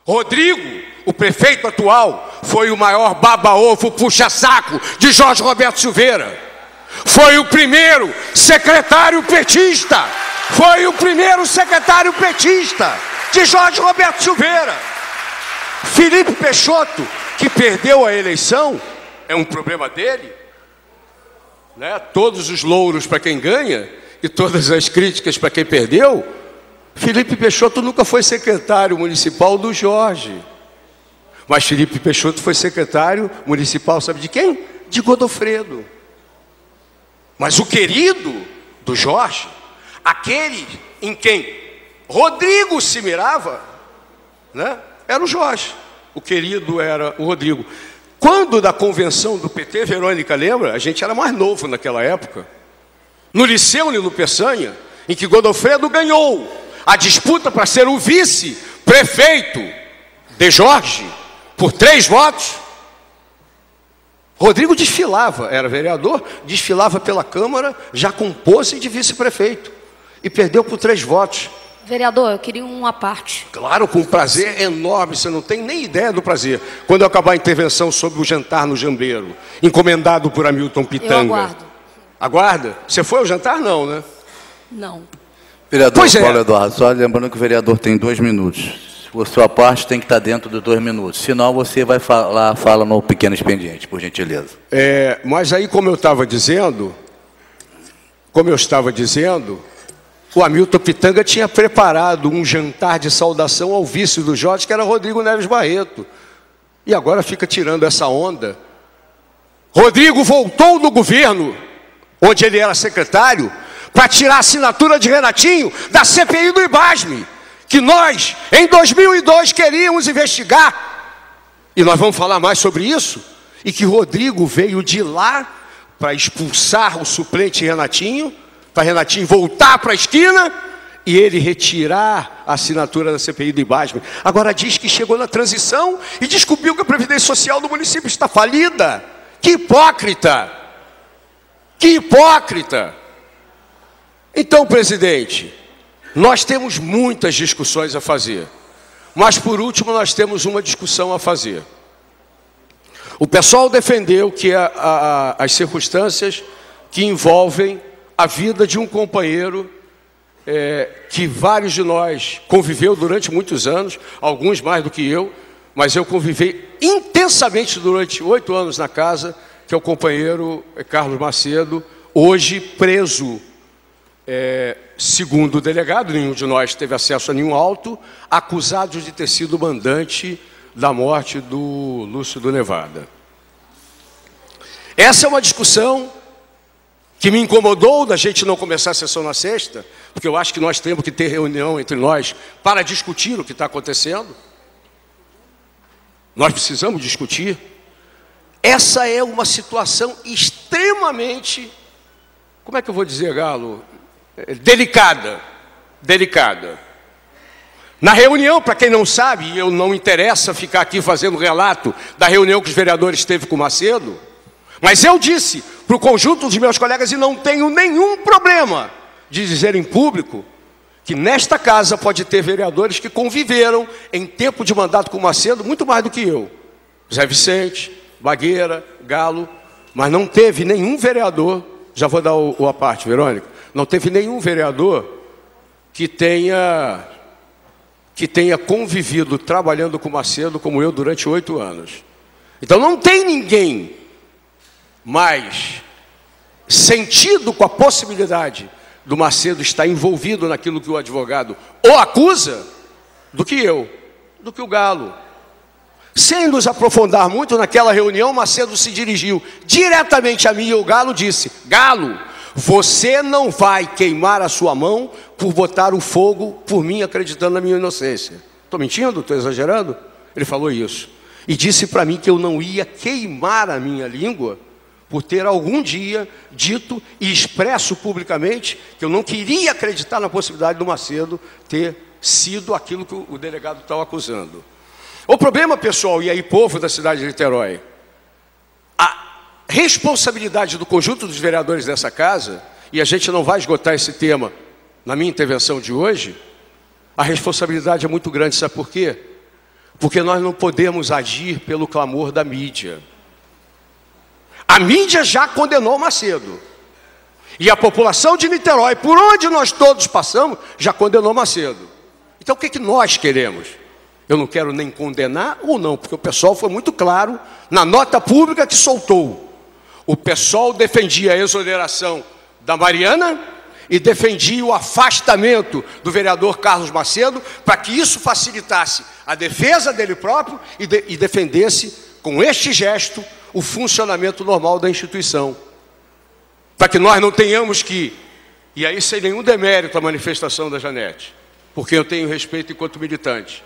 Rodrigo, o prefeito atual, foi o maior baba-ovo puxa-saco de Jorge Roberto Silveira. Foi o primeiro secretário petista. Foi o primeiro secretário petista de Jorge Roberto Silveira. Felipe Peixoto, que perdeu a eleição, é um problema dele, né? Todos os louros para quem ganha e todas as críticas para quem perdeu. Felipe Peixoto nunca foi secretário municipal do Jorge. Mas Felipe Peixoto foi secretário municipal, sabe de quem? De Godofredo. Mas o querido do Jorge, aquele em quem Rodrigo se mirava, né, era o Jorge. O querido era o Rodrigo. Quando da convenção do PT, Verônica lembra? A gente era mais novo naquela época. No Liceu Nilo Peçanha, em que Godofredo ganhou a disputa para ser o vice-prefeito de Jorge, por 3 votos, Rodrigo desfilava, era vereador, desfilava pela Câmara, já com pose de vice-prefeito, e perdeu por 3 votos. Vereador, eu queria uma parte. Claro, com um prazer enorme, você não tem nem ideia do prazer. Quando eu acabar a intervenção sobre o jantar no Jambeiro, encomendado por Hamilton Pitanga. Eu aguardo. Aguarda? Você foi ao jantar, não, né? Não. Vereador Paulo Eduardo, só lembrando que o vereador tem 2 minutos. A sua parte tem que estar dentro dos 2 minutos. Senão você vai fala no pequeno expediente, por gentileza. Mas aí, como eu estava dizendo, o Hamilton Pitanga tinha preparado um jantar de saudação ao vice do Jorge, que era Rodrigo Neves Barreto. E agora fica tirando essa onda. Rodrigo voltou do governo, onde ele era secretário, para tirar a assinatura de Renatinho da CPI do IBASME, que nós, em 2002, queríamos investigar. E nós vamos falar mais sobre isso. E que Rodrigo veio de lá para expulsar o suplente Renatinho, para Renatinho voltar para a esquina e ele retirar a assinatura da CPI do IBASME. Agora diz que chegou na transição e descobriu que a Previdência Social do município está falida. Que hipócrita! Que hipócrita! Então, presidente, nós temos muitas discussões a fazer, mas por último nós temos uma discussão a fazer. O pessoal defendeu que as circunstâncias que envolvem a vida de um companheiro que vários de nós conviveu durante muitos anos, alguns mais do que eu, mas eu convivi intensamente durante 8 anos na casa, que é o companheiro Carlos Macedo, hoje preso. Segundo o delegado, nenhum de nós teve acesso a nenhum auto, acusado de ter sido mandante da morte do Lúcio do Nevada. Essa é uma discussão que me incomodou da gente não começar a sessão na sexta, porque eu acho que nós temos que ter reunião entre nós para discutir o que está acontecendo. Nós precisamos discutir. Essa é uma situação extremamente, como é que eu vou dizer, Galo? Delicada. Na reunião, para quem não sabe, e eu não interessa ficar aqui fazendo relato da reunião que os vereadores teve com o Macedo, mas eu disse para o conjunto dos meus colegas, e não tenho nenhum problema de dizer em público, que nesta casa pode ter vereadores que conviveram em tempo de mandato com o Macedo muito mais do que eu. Zé Vicente, Bagueira, Galo, mas não teve nenhum vereador, já vou dar a parte, Verônica, não teve nenhum vereador que tenha convivido trabalhando com o Macedo como eu durante 8 anos. Então não tem ninguém mais sentido com a possibilidade do Macedo estar envolvido naquilo que o advogado o acusa do que eu, do que o Galo. Sem nos aprofundar muito naquela reunião, Macedo se dirigiu diretamente a mim e o Galo disse: Galo, você não vai queimar a sua mão por botar o fogo por mim, acreditando na minha inocência. Estou mentindo? Estou exagerando? Ele falou isso. E disse para mim que eu não ia queimar a minha língua por ter algum dia dito e expresso publicamente que eu não queria acreditar na possibilidade do Macedo ter sido aquilo que o delegado estava acusando. O problema, pessoal, e aí povo da cidade de Niterói, a responsabilidade do conjunto dos vereadores dessa casa, e a gente não vai esgotar esse tema na minha intervenção de hoje, a responsabilidade é muito grande, sabe por quê? Porque nós não podemos agir pelo clamor da mídia. A mídia já condenou Macedo. E a população de Niterói, por onde nós todos passamos, já condenou Macedo. Então o que nós queremos? Eu não quero nem condenar ou não, porque o pessoal foi muito claro na nota pública que soltou. O pessoal defendia a exoneração da Mariana e defendia o afastamento do vereador Carlos Macedo, para que isso facilitasse a defesa dele próprio e defendesse, com este gesto, o funcionamento normal da instituição. Para que nós não tenhamos que, e aí sem nenhum demérito a manifestação da Janete, porque eu tenho respeito enquanto militante,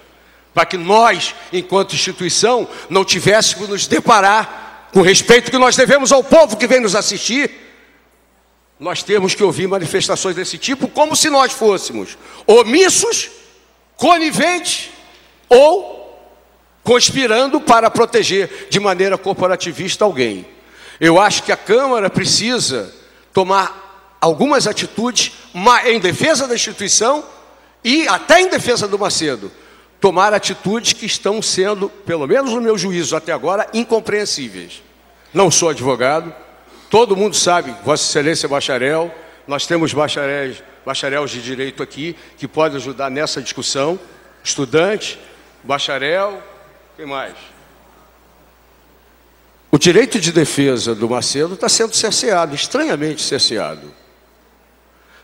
para que nós, enquanto instituição, não tivéssemos nos deparar com o respeito que nós devemos ao povo que vem nos assistir, nós temos que ouvir manifestações desse tipo como se nós fôssemos omissos, coniventes ou conspirando para proteger de maneira corporativista alguém. Eu acho que a Câmara precisa tomar algumas atitudes em defesa da instituição e até em defesa do Macedo. Tomar atitudes que estão sendo, pelo menos no meu juízo até agora, incompreensíveis. Não sou advogado, todo mundo sabe, Vossa Excelência é bacharel, nós temos bacharéis de direito aqui, que podem ajudar nessa discussão, estudante, bacharel, quem mais? O direito de defesa do Macedo está sendo cerceado, estranhamente cerceado.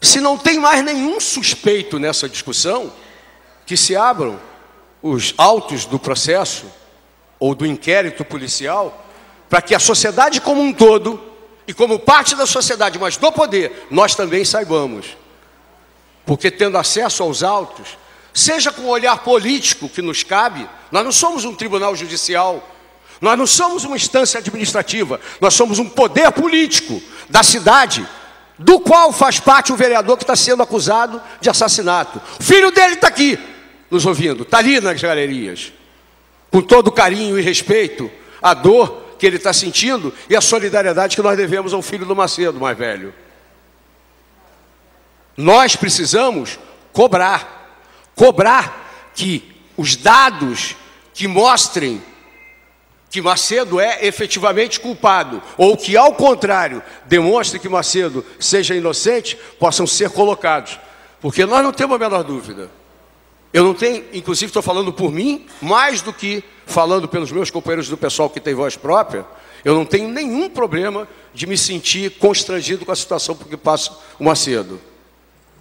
Se não tem mais nenhum suspeito nessa discussão, que se abram os autos do processo ou do inquérito policial, para que a sociedade como um todo, e como parte da sociedade, mas do poder, nós também saibamos. Porque tendo acesso aos autos, seja com o olhar político que nos cabe, nós não somos um tribunal judicial, nós não somos uma instância administrativa, nós somos um poder político da cidade, do qual faz parte o vereador que está sendo acusado de assassinato. O filho dele está aqui, nos ouvindo, está ali nas galerias, com todo o carinho e respeito, a dor que ele está sentindo e a solidariedade que nós devemos ao filho do Macedo, mais velho. Nós precisamos cobrar que os dados que mostrem que Macedo é efetivamente culpado, ou que, ao contrário, demonstre que Macedo seja inocente, possam ser colocados. Porque nós não temos a menor dúvida. Eu não tenho, inclusive estou falando por mim, mais do que falando pelos meus companheiros do pessoal que tem voz própria, eu não tenho nenhum problema de me sentir constrangido com a situação porque passa o Macedo.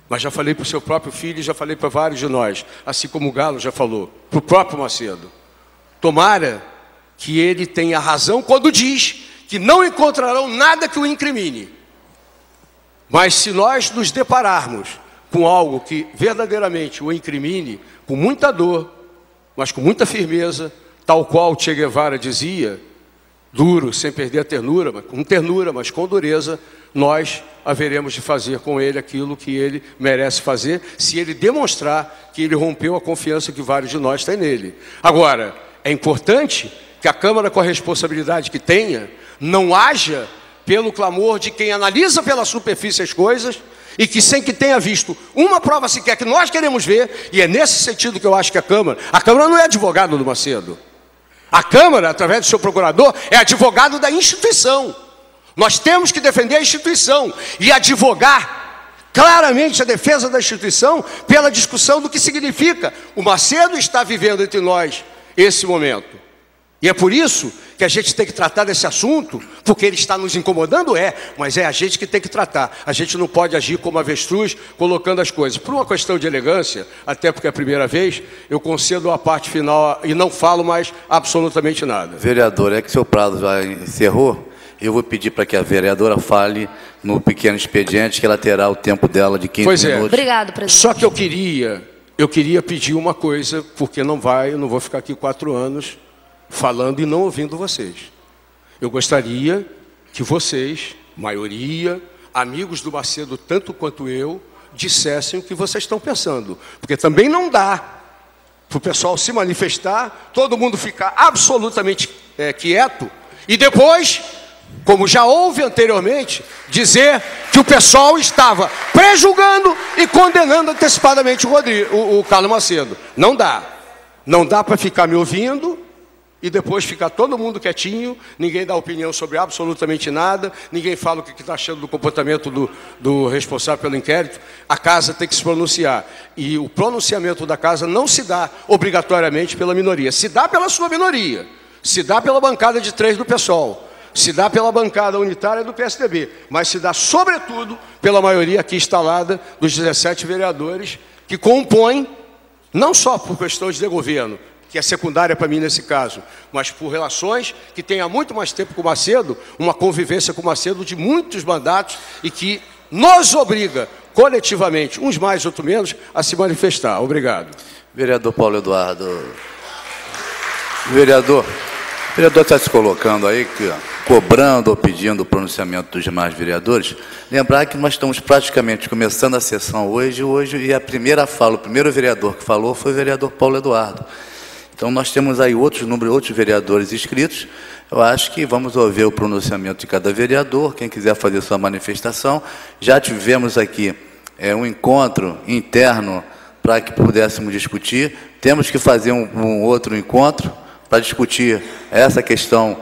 Mas já falei para o seu próprio filho, já falei para vários de nós, assim como o Galo já falou, para o próprio Macedo. Tomara que ele tenha razão quando diz que não encontrarão nada que o incrimine. Mas se nós nos depararmos com algo que verdadeiramente o incrimine, com muita dor, mas com muita firmeza, tal qual Che Guevara dizia, duro, sem perder a ternura, mas com dureza, nós haveremos de fazer com ele aquilo que ele merece fazer, se ele demonstrar que ele rompeu a confiança que vários de nós têm nele. Agora, é importante que a Câmara, com a responsabilidade que tenha, não haja pelo clamor de quem analisa pela superfície as coisas e que, sem que tenha visto uma prova sequer que nós queremos ver, e é nesse sentido que eu acho que a Câmara não é advogado do Macedo. A Câmara, através do seu procurador, é advogado da instituição. Nós temos que defender a instituição e advogar claramente a defesa da instituição pela discussão do que significa o Macedo está vivendo entre nós esse momento. E é por isso que a gente tem que tratar desse assunto, porque ele está nos incomodando, mas é a gente que tem que tratar. A gente não pode agir como avestruz, colocando as coisas. Por uma questão de elegância, até porque é a primeira vez, eu concedo a parte final e não falo mais absolutamente nada. Vereador, é que seu prazo já encerrou, eu vou pedir para que a vereadora fale no pequeno expediente, que ela terá o tempo dela de 15 minutos. Obrigado, presidente. Só que eu queria pedir uma coisa, porque eu não vou ficar aqui 4 anos falando e não ouvindo vocês. Eu gostaria que vocês, maioria, amigos do Macedo tanto quanto eu, dissessem o que vocês estão pensando. Porque também não dá para o pessoal se manifestar, todo mundo ficar absolutamente quieto, e depois, como já houve anteriormente, dizer que o pessoal estava prejulgando e condenando antecipadamente o Carlos Macedo. Não dá. Não dá para ficar me ouvindo e depois ficar todo mundo quietinho, ninguém dá opinião sobre absolutamente nada, ninguém fala o que está achando do comportamento do responsável pelo inquérito. A casa tem que se pronunciar. E o pronunciamento da casa não se dá obrigatoriamente pela minoria. Se dá pela sua minoria, se dá pela bancada de 3 do PSOL, se dá pela bancada unitária do PSDB, mas se dá, sobretudo, pela maioria aqui instalada dos 17 vereadores que compõem, não só por questões de governo, que é secundária para mim nesse caso, mas por relações que tem há muito mais tempo com o Macedo, uma convivência com o Macedo de muitos mandatos e que nos obriga, coletivamente, uns mais, outros menos, a se manifestar. Obrigado. Vereador Paulo Eduardo. Vereador está se colocando aí, cobrando ou pedindo o pronunciamento dos demais vereadores. Lembrar que nós estamos praticamente começando a sessão hoje, e a primeira fala, o primeiro vereador que falou foi o vereador Paulo Eduardo. Então, nós temos aí outros vereadores inscritos. Eu acho que vamos ouvir o pronunciamento de cada vereador, quem quiser fazer sua manifestação. Já tivemos aqui um encontro interno para que pudéssemos discutir. Temos que fazer um outro encontro para discutir essa questão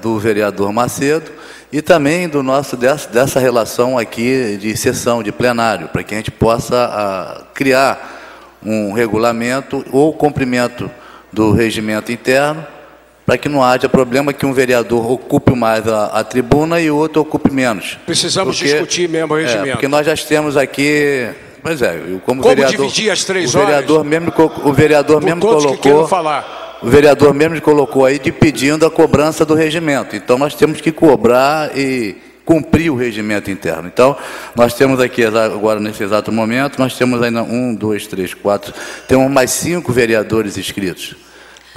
do vereador Macedo e também dessa relação aqui de sessão, de plenário, para que a gente possa criar um regulamento ou cumprimento do regimento interno, para que não haja problema que um vereador ocupe mais a tribuna e o outro ocupe menos. Precisamos discutir mesmo o regimento. Porque nós já temos aqui... Pois é, como vereador, dividir as 3 horas? O vereador mesmo colocou... O vereador mesmo colocou aí pedindo a cobrança do regimento. Então, nós temos que cobrar e cumprir o regimento interno. Então, nós temos aqui, agora, nesse exato momento, nós temos ainda 1, 2, 3, 4... Temos mais 5 vereadores inscritos,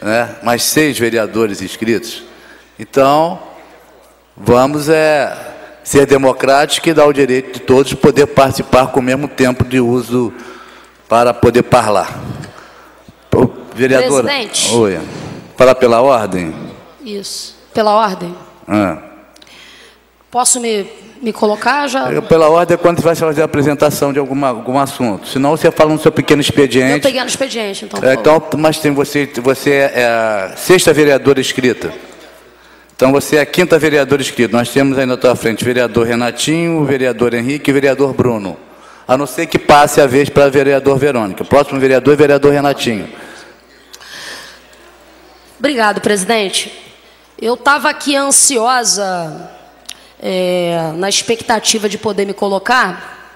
né? Mais 6 vereadores inscritos. Então, vamos ser democráticos e dar o direito de todos poder participar com o mesmo tempo de uso para poder falar. Vereadora, presidente. Oi. Falar pela ordem? Isso. Pela ordem? Posso me colocar já? Pela ordem é quando você vai fazer a apresentação de algum assunto. Senão você fala no seu pequeno expediente. Eu peguei no expediente, então. Mas você é a 6ª vereadora inscrita. Então você é a 5ª vereadora inscrita. Nós temos aí na tua frente o vereador Renatinho, o vereador Henrique e o vereador Bruno. A não ser que passe a vez para o vereador Verônica. Próximo vereador é o vereador Renatinho. Obrigado, presidente. Eu estava aqui ansiosa, na expectativa de poder me colocar.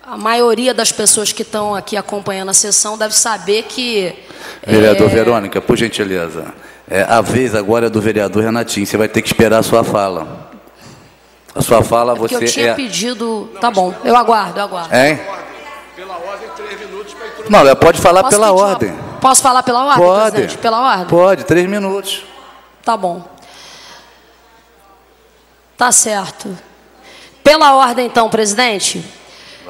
A maioria das pessoas que estão aqui acompanhando a sessão deve saber que... Vereador Verônica, por gentileza, a vez agora é do vereador Renatinho. Você vai ter que esperar a sua fala. A sua fala, você... eu tinha pedido... Tá bom, eu aguardo. Hein? Pela ordem, 3 minutos para introduzir. Não, ela pode falar pela ordem. Posso falar pela ordem, pode, presidente? Pela ordem? Pode, 3 minutos. Tá bom. Tá certo. Pela ordem, então, presidente.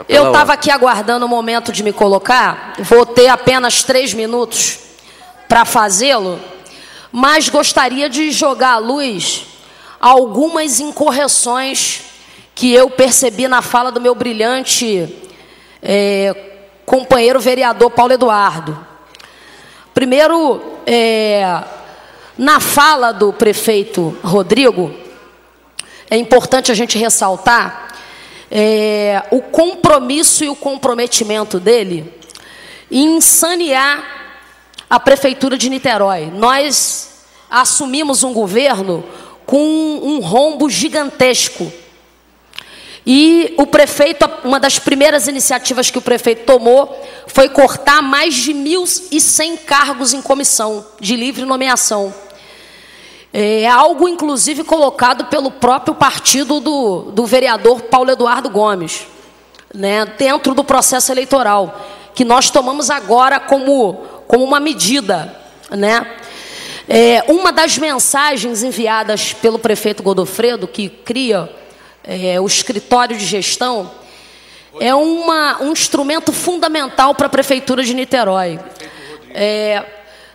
Eu estava aqui aguardando o momento de me colocar. Vou ter apenas 3 minutos para fazê-lo, mas gostaria de jogar à luz algumas incorreções que eu percebi na fala do meu brilhante companheiro vereador Paulo Eduardo. Primeiro, na fala do prefeito Rodrigo, é importante a gente ressaltar o compromisso e o comprometimento dele em sanear a Prefeitura de Niterói. Nós assumimos um governo com um rombo gigantesco. E o prefeito, uma das primeiras iniciativas que o prefeito tomou foi cortar mais de 1.100 cargos em comissão de livre nomeação. É algo, inclusive, colocado pelo próprio partido do vereador Paulo Eduardo Gomes, né, dentro do processo eleitoral, que nós tomamos agora como uma medida, né? Uma das mensagens enviadas pelo prefeito Godofredo, que cria o escritório de gestão, é um instrumento fundamental para a Prefeitura de Niterói.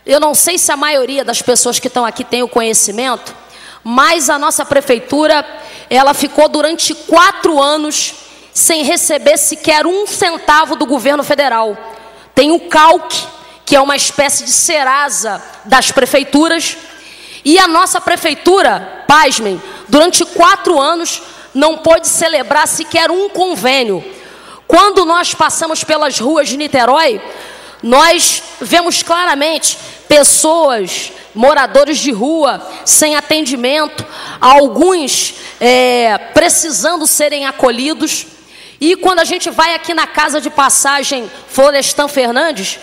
Eu não sei se a maioria das pessoas que estão aqui tem o conhecimento, mas a nossa Prefeitura, ela ficou durante 4 anos sem receber sequer 1 centavo do governo federal. Tem o CALC, que é uma espécie de Serasa das prefeituras, e a nossa prefeitura, pasmem, durante 4 anos não pôde celebrar sequer um convênio. Quando nós passamos pelas ruas de Niterói, nós vemos claramente pessoas, moradores de rua, sem atendimento, alguns precisando serem acolhidos. E quando a gente vai aqui na Casa de Passagem Florestan Fernandes,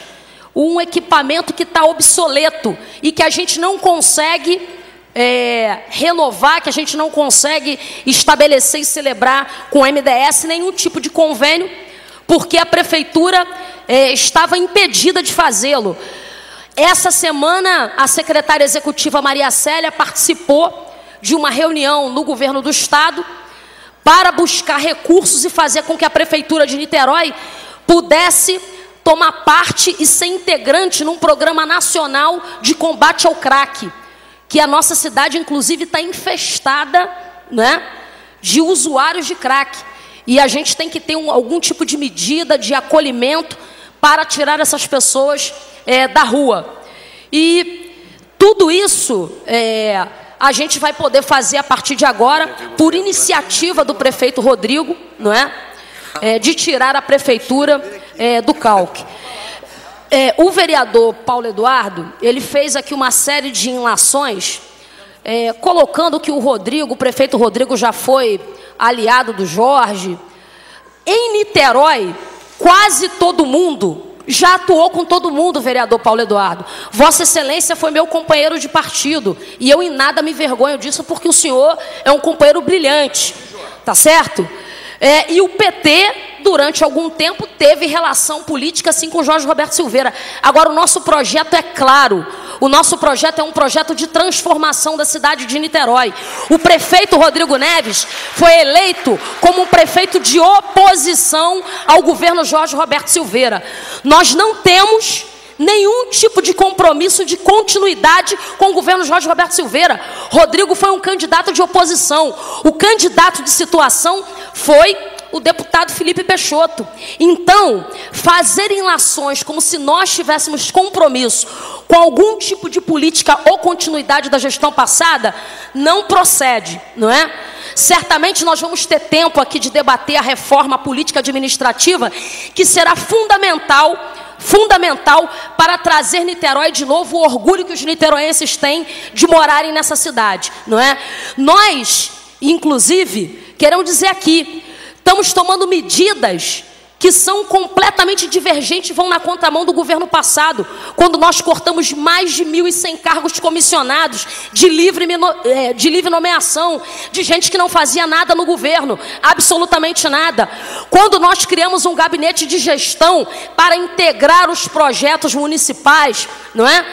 um equipamento que está obsoleto e que a gente não consegue renovar, que a gente não consegue estabelecer e celebrar com o MDS nenhum tipo de convênio, porque a prefeitura estava impedida de fazê-lo. Essa semana, a secretária executiva Maria Célia participou de uma reunião no governo do estado para buscar recursos e fazer com que a prefeitura de Niterói pudesse tomar parte e ser integrante num programa nacional de combate ao crack, que a nossa cidade, inclusive, está infestada, né, de usuários de crack. E a gente tem que ter algum tipo de medida de acolhimento para tirar essas pessoas da rua. E tudo isso a gente vai poder fazer a partir de agora, por iniciativa do prefeito Rodrigo, não é? De tirar a prefeitura do calque. O vereador Paulo Eduardo, ele fez aqui uma série de inlações, colocando que o prefeito Rodrigo já foi aliado do Jorge. Em Niterói, quase todo mundo já atuou com todo mundo, vereador Paulo Eduardo. Vossa Excelência foi meu companheiro de partido, e eu em nada me vergonho disso, porque o senhor é um companheiro brilhante, tá certo? E o PT, durante algum tempo, teve relação política, assim, com Jorge Roberto Silveira. Agora, o nosso projeto é claro. O nosso projeto é um projeto de transformação da cidade de Niterói. O prefeito Rodrigo Neves foi eleito como um prefeito de oposição ao governo Jorge Roberto Silveira. Nós não temos nenhum tipo de compromisso de continuidade com o governo Jorge Roberto Silveira. Rodrigo foi um candidato de oposição. O candidato de situação foi o deputado Felipe Peixoto. Então, fazer inlações como se nós tivéssemos compromisso com algum tipo de política ou continuidade da gestão passada, não procede, não é? Certamente nós vamos ter tempo aqui de debater a reforma política administrativa, que será fundamental para trazer Niterói de novo o orgulho que os niteroenses têm de morarem nessa cidade, não é? Nós, inclusive, queremos dizer aqui, estamos tomando medidas que são completamente divergentes e vão na contramão do governo passado, quando nós cortamos mais de 1.100 cargos comissionados de livre nomeação, de gente que não fazia nada no governo, absolutamente nada. Quando nós criamos um gabinete de gestão para integrar os projetos municipais, não é?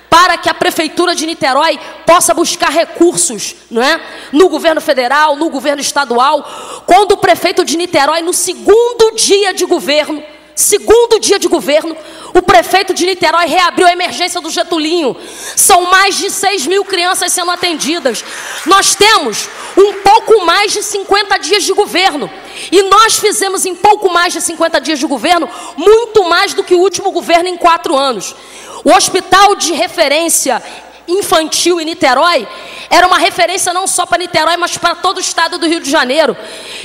Para que a prefeitura de Niterói possa buscar recursos, não é? No governo federal, no governo estadual. Quando o prefeito de Niterói, no segundo dia de governo, o prefeito de Niterói reabriu a emergência do Getulinho. São mais de 6.000 crianças sendo atendidas. Nós temos um pouco mais de 50 dias de governo. E nós fizemos em pouco mais de 50 dias de governo, muito mais do que o último governo em 4 anos. O hospital de referência infantil em Niterói era uma referência não só para Niterói, mas para todo o estado do Rio de Janeiro.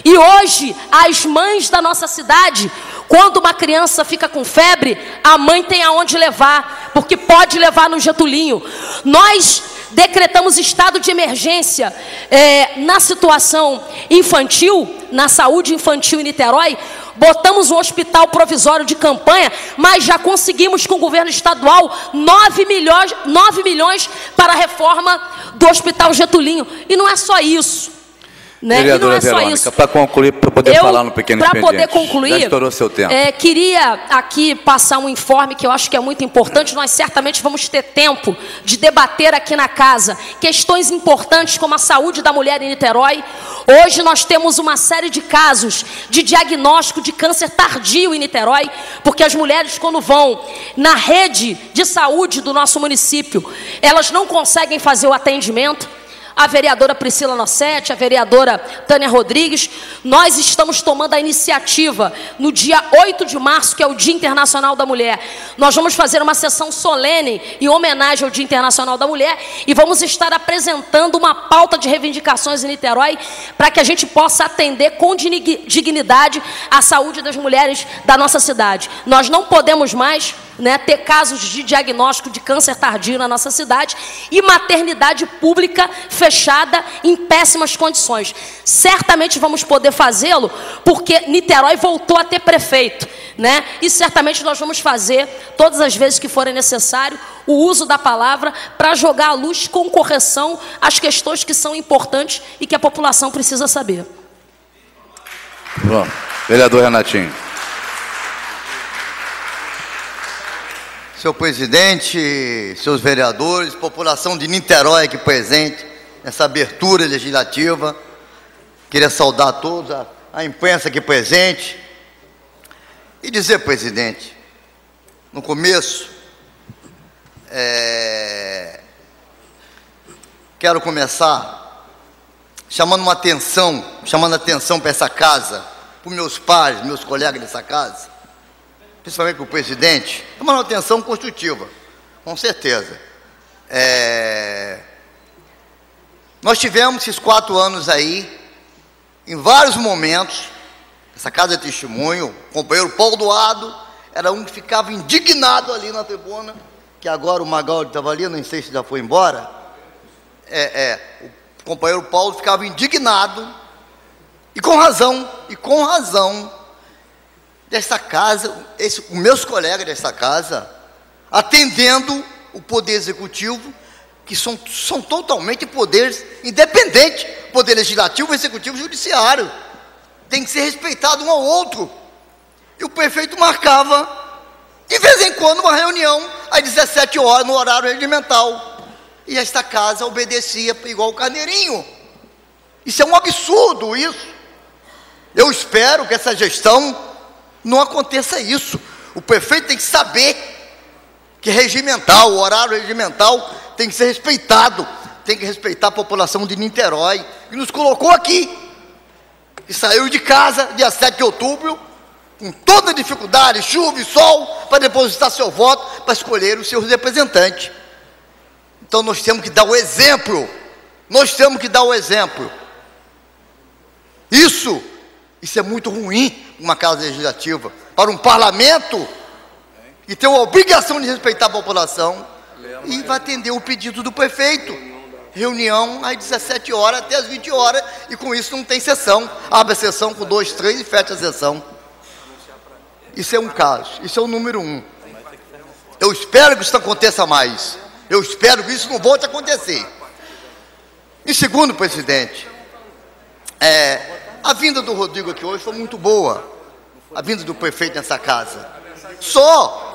E hoje, as mães da nossa cidade, quando uma criança fica com febre, a mãe tem aonde levar, porque pode levar no Getulinho. Nós decretamos estado de emergência na situação infantil, na saúde infantil em Niterói. Botamos um hospital provisório de campanha, mas já conseguimos com o governo estadual 9 milhões para a reforma do Hospital Getulinho. E não é só isso. Né? Vereadora Verônica, para concluir, para poder falar no pequeno expediente. Para poder concluir, já estourou seu tempo. Queria aqui passar um informe que eu acho que é muito importante. Nós certamente vamos ter tempo de debater aqui na casa questões importantes como a saúde da mulher em Niterói. Hoje nós temos uma série de casos de diagnóstico de câncer tardio em Niterói, porque as mulheres, quando vão na rede de saúde do nosso município, elas não conseguem fazer o atendimento. a vereadora Priscila Nossetti, a vereadora Tânia Rodrigues, nós estamos tomando a iniciativa no dia 8 de março, que é o Dia Internacional da Mulher. Nós vamos fazer uma sessão solene em homenagem ao Dia Internacional da Mulher e vamos estar apresentando uma pauta de reivindicações em Niterói para que a gente possa atender com dignidade a saúde das mulheres da nossa cidade. Nós não podemos mais, né, ter casos de diagnóstico de câncer tardio na nossa cidade e maternidade pública fechada em péssimas condições. Certamente vamos poder fazê-lo porque Niterói voltou a ter prefeito, né? E certamente nós vamos fazer, todas as vezes que forem necessário, o uso da palavra para jogar à luz com correção as questões que são importantes e que a população precisa saber. Bom, vereador Renatinho. Senhor presidente, seus vereadores, população de Niterói aqui presente nessa abertura legislativa, queria saudar a todos, a imprensa aqui presente, e dizer, presidente, no começo, quero começar chamando a atenção para essa casa, para os meus pais, meus colegas dessa casa, principalmente para o presidente, é uma atenção construtiva, com certeza. Nós tivemos esses 4 anos aí, em vários momentos, essa casa é testemunho, o companheiro Paulo Doado era um que ficava indignado ali na tribuna, que agora o Magal estava ali, não sei se já foi embora, o companheiro Paulo ficava indignado, e com razão, desta casa, os meus colegas desta casa, atendendo o Poder Executivo, que são totalmente poderes independentes, Poder Legislativo, Executivo e Judiciário. Tem que ser respeitado um ao outro. E o prefeito marcava, de vez em quando, uma reunião, às 17 horas, no horário regimental. E esta casa obedecia igual o carneirinho. Isso é um absurdo, isso. Eu espero que essa gestão não aconteça isso. O prefeito tem que saber que regimental, o horário regimental tem que ser respeitado, tem que respeitar a população de Niterói, que nos colocou aqui, que saiu de casa dia 7 de outubro, com toda dificuldade, chuva e sol, para depositar seu voto, para escolher os seus representantes. Então nós temos que dar o exemplo, Isso é muito ruim para uma casa legislativa, para um parlamento que tem a obrigação de respeitar a população e vai atender o pedido do prefeito. Reunião às 17 horas até às 20 horas e com isso não tem sessão. Abre a sessão com 2, 3 e fecha a sessão. Isso é um caso, isso é o número 1. Eu espero que isso não aconteça mais. Eu espero que isso não volte a acontecer. E segundo, presidente, a vinda do Rodrigo aqui hoje foi muito boa, a vinda do prefeito nessa casa. Só,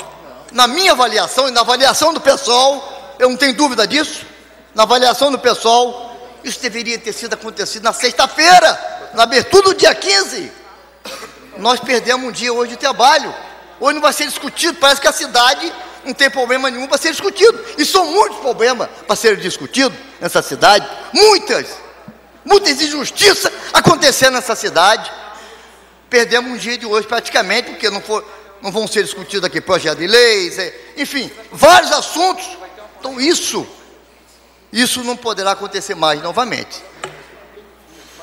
na minha avaliação e na avaliação do pessoal, eu não tenho dúvida disso, na avaliação do pessoal, isso deveria ter sido acontecido na sexta-feira, na abertura do dia 15. Nós perdemos um dia hoje de trabalho. Hoje não vai ser discutido, parece que a cidade não tem problema nenhum para ser discutido. E são muitos problemas para serem discutidos nessa cidade, muitas injustiças acontecendo nessa cidade. Perdemos um dia de hoje praticamente, porque não vão ser discutidos aqui projetos de leis, enfim, vários assuntos. Então isso não poderá acontecer mais novamente.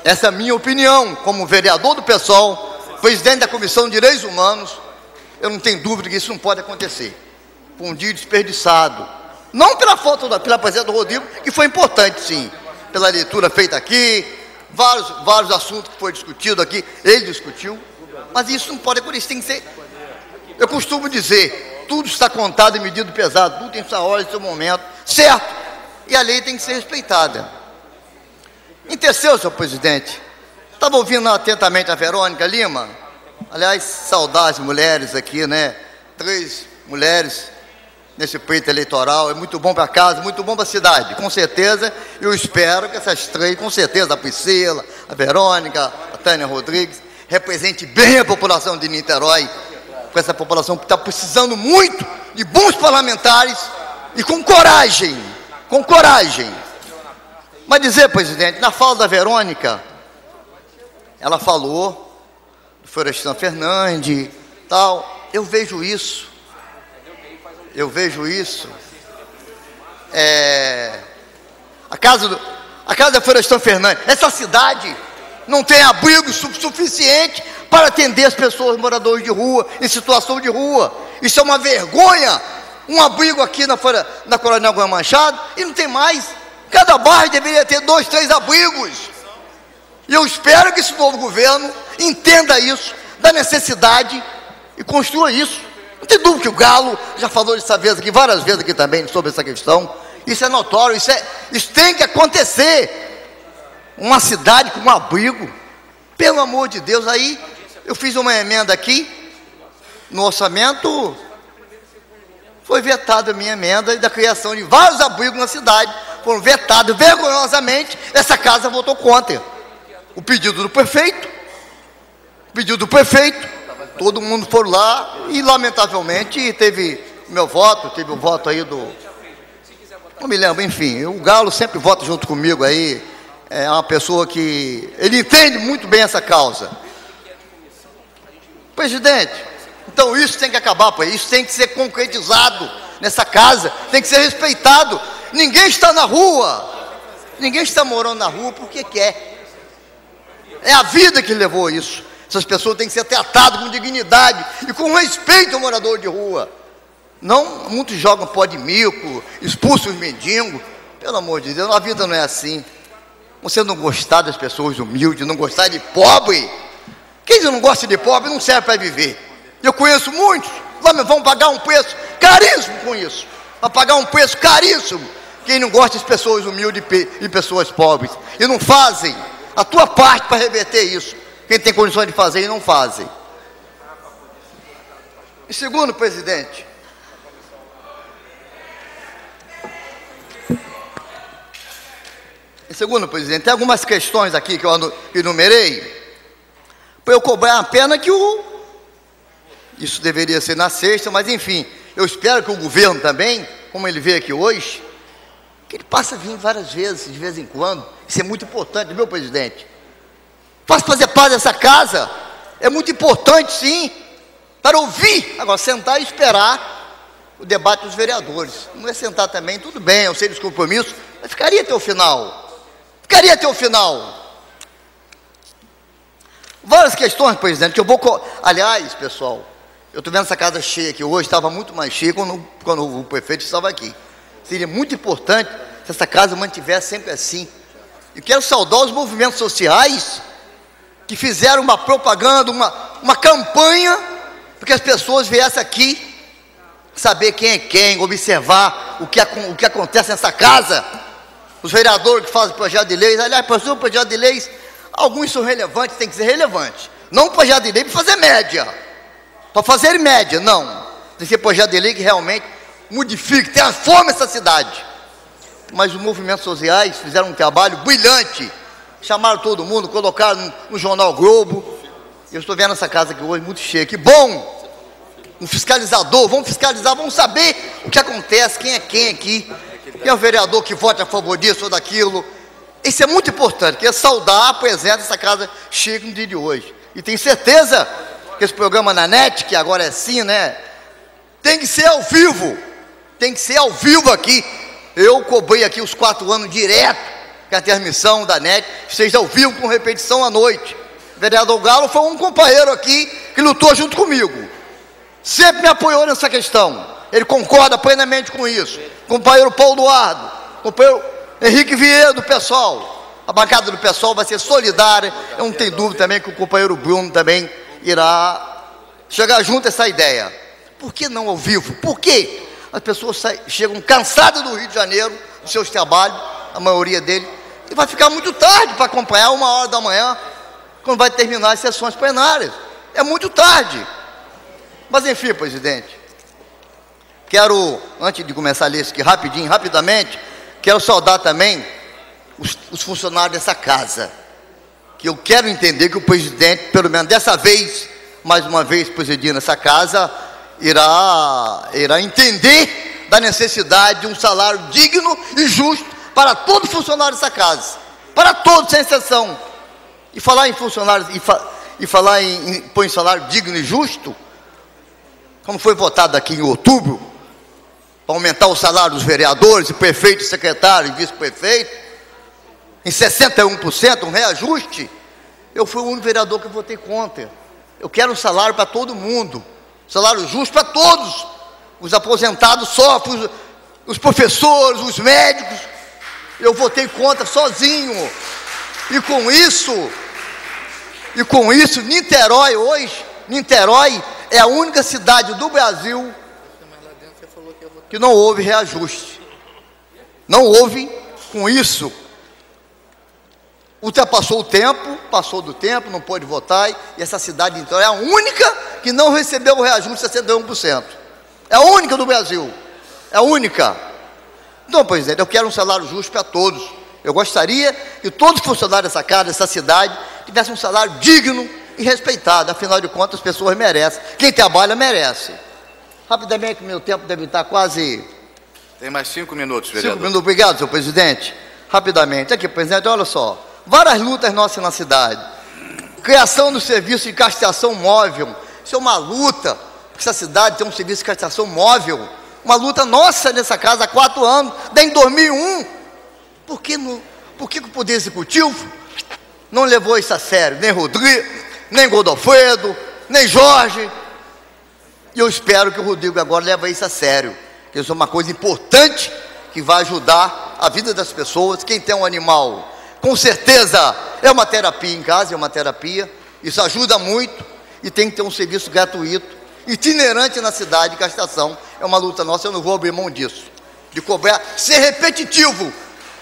Essa é a minha opinião, como vereador do PSOL, presidente da Comissão de Direitos Humanos. Eu não tenho dúvida que isso não pode acontecer. Foi um dia desperdiçado, não pela presença do Rodrigo, que foi importante sim, pela leitura feita aqui, vários assuntos que foi discutido aqui, ele discutiu, mas isso não pode acontecer, tem que ser, eu costumo dizer, tudo está contado e medido pesado, tudo tem sua hora e seu momento, certo, e a lei tem que ser respeitada. Em terceiro, senhor presidente, estava ouvindo atentamente a Verônica Lima, aliás, saudar as mulheres aqui, né, 3 mulheres nesse pleito eleitoral, é muito bom para casa, muito bom para a cidade, com certeza. Eu espero que essas 3, com certeza, a Priscila, a Verônica, a Tânia Rodrigues, represente bem a população de Niterói, com essa população que está precisando muito de bons parlamentares e com coragem, Mas dizer, presidente, na fala da Verônica, ela falou do Florestan Fernandes, tal, eu vejo isso. A casa da Florestan Fernandes, essa cidade não tem abrigo suficiente para atender as pessoas moradores de rua, em situação de rua. Isso é uma vergonha. Um abrigo aqui na Coronel Gomes Machado e não tem mais. Cada bairro deveria ter 2, 3 abrigos. E eu espero que esse novo governo entenda isso, da necessidade, e construa isso. Não tem dúvida que o Galo já falou dessa vez aqui, várias vezes aqui também, sobre essa questão. Isso é notório, isso tem que acontecer. Uma cidade com um abrigo, pelo amor de Deus. Aí eu fiz uma emenda aqui, no orçamento, foi vetada a minha emenda da criação de vários abrigos na cidade. Foram vetados vergonhosamente, essa casa votou contra. O pedido do prefeito, todo mundo foi lá e lamentavelmente teve meu voto, teve o voto aí do... Não me lembro, enfim, o Galo sempre vota junto comigo aí, é uma pessoa que... ele entende muito bem essa causa. Presidente, então isso tem que acabar, isso tem que ser concretizado nessa casa, tem que ser respeitado. Ninguém está na rua, ninguém está morando na rua porque quer. É a vida que levou isso. Essas pessoas têm que ser tratadas com dignidade e com respeito ao morador de rua. Não, muitos jogam pó de mico, expulsam os mendigos. Pelo amor de Deus, a vida não é assim. Você não gostar das pessoas humildes, não gostar de pobre. Quem não gosta de pobre não serve para viver. Eu conheço muitos, vão pagar um preço caríssimo com isso. Vai pagar um preço caríssimo. Quem não gosta de pessoas humildes e pessoas pobres. E não fazem a tua parte para reverter isso. Quem tem condições de fazer e não fazem. E segundo, presidente, tem algumas questões aqui que eu enumerei para eu cobrar a pena que isso deveria ser na sexta, mas enfim, eu espero que o governo também, como ele veio aqui hoje, que ele passe a vir várias vezes, de vez em quando. Isso é muito importante, meu presidente. Fazer parte dessa casa é muito importante, sim, para ouvir. Agora, sentar e esperar o debate dos vereadores. Não é sentar também, tudo bem, eu sei dos compromissos, mas ficaria até o final. Várias questões, presidente, que eu vou... Aliás, pessoal, eu estou vendo essa casa cheia aqui hoje, estava muito mais cheia quando o prefeito estava aqui. Seria muito importante se essa casa mantivesse sempre assim. E quero saudar os movimentos sociais que fizeram uma propaganda, uma campanha, para que as pessoas viessem aqui saber quem é quem, observar o que acontece nessa casa. Os vereadores que fazem projeto de leis, aliás, para o projeto de leis, alguns são relevantes, tem que ser relevante. Não projeto de lei para fazer média. Para fazer média, não. Tem que ser projeto de lei que realmente modifique, transforme essa cidade. Mas os movimentos sociais fizeram um trabalho brilhante. Chamaram todo mundo, colocaram no Jornal Globo. Eu estou vendo essa casa aqui hoje muito cheia. Que bom! Um fiscalizador, vamos fiscalizar, vamos saber o que acontece, quem é quem aqui. Quem é o vereador que vota a favor disso ou daquilo. Isso é muito importante, quero saudar a presença dessa casa cheia no dia de hoje. E tenho certeza que esse programa na NET, que agora é assim, né? Tem que ser ao vivo. Tem que ser ao vivo aqui. Eu cobrei aqui os 4 anos direto, que a transmissão da NET seja ao vivo com repetição à noite. O vereador Galo foi um companheiro aqui que lutou junto comigo. Sempre me apoiou nessa questão. Ele concorda plenamente com isso. Companheiro Paulo Eduardo, companheiro Henrique Vieira do PSOL. A bancada do PSOL vai ser solidária. Eu não tenho dúvida também que o companheiro Bruno também irá chegar junto a essa ideia. Por que não ao vivo? Por quê? As pessoas chegam cansadas do Rio de Janeiro, dos seus trabalhos, a maioria deles, e vai ficar muito tarde para acompanhar 1h da manhã, quando vai terminar as sessões plenárias. É muito tarde. Mas enfim, presidente, quero, antes de começar a ler isso aqui rapidamente, quero saudar também os funcionários dessa casa, que eu quero entender que o presidente, pelo menos dessa vez, mais uma vez presidindo essa casa, irá entender da necessidade de um salário digno e justo para todo funcionário dessa casa, para todos, sem exceção. E falar em funcionários, e falar em pôr em salário digno e justo, como foi votado aqui em outubro, para aumentar o salário dos vereadores, e prefeito, secretário e vice-prefeito, em 61%, um reajuste, eu fui o único vereador que votei contra. Eu quero um salário para todo mundo, salário justo para todos. Os aposentados sofrem, os professores, os médicos. Eu votei contra sozinho. E com isso, Niterói hoje, Niterói é a única cidade do Brasil que não houve reajuste. Não houve. Com isso, ultrapassou o tempo, passou do tempo, não pôde votar, e essa cidade, então, é a única que não recebeu o reajuste de 61%. É a única do Brasil. É a única. Então, presidente, eu quero um salário justo para todos. Eu gostaria que todos os funcionários dessa casa, dessa cidade, tivessem um salário digno e respeitado. Afinal de contas, as pessoas merecem. Quem trabalha, merece. Rapidamente, meu tempo deve estar quase... Tem mais 5 minutos, vereador. 5 minutos. Obrigado, senhor presidente. Rapidamente. Aqui, presidente, olha só. Várias lutas nossas na cidade. Criação do serviço de castração móvel. Isso é uma luta. Porque essa cidade tem um serviço de castração móvel. Uma luta nossa nessa casa há 4 anos. Desde 2001. Por que o Poder Executivo não levou isso a sério? Nem Rodrigo, nem Godofredo, nem Jorge. E eu espero que o Rodrigo agora leve isso a sério. Isso é uma coisa importante que vai ajudar a vida das pessoas. Quem tem um animal, com certeza, é uma terapia em casa, é uma terapia. Isso ajuda muito e tem que ter um serviço gratuito, itinerante na cidade de castração. É uma luta nossa, eu não vou abrir mão disso. De cobrar, ser repetitivo.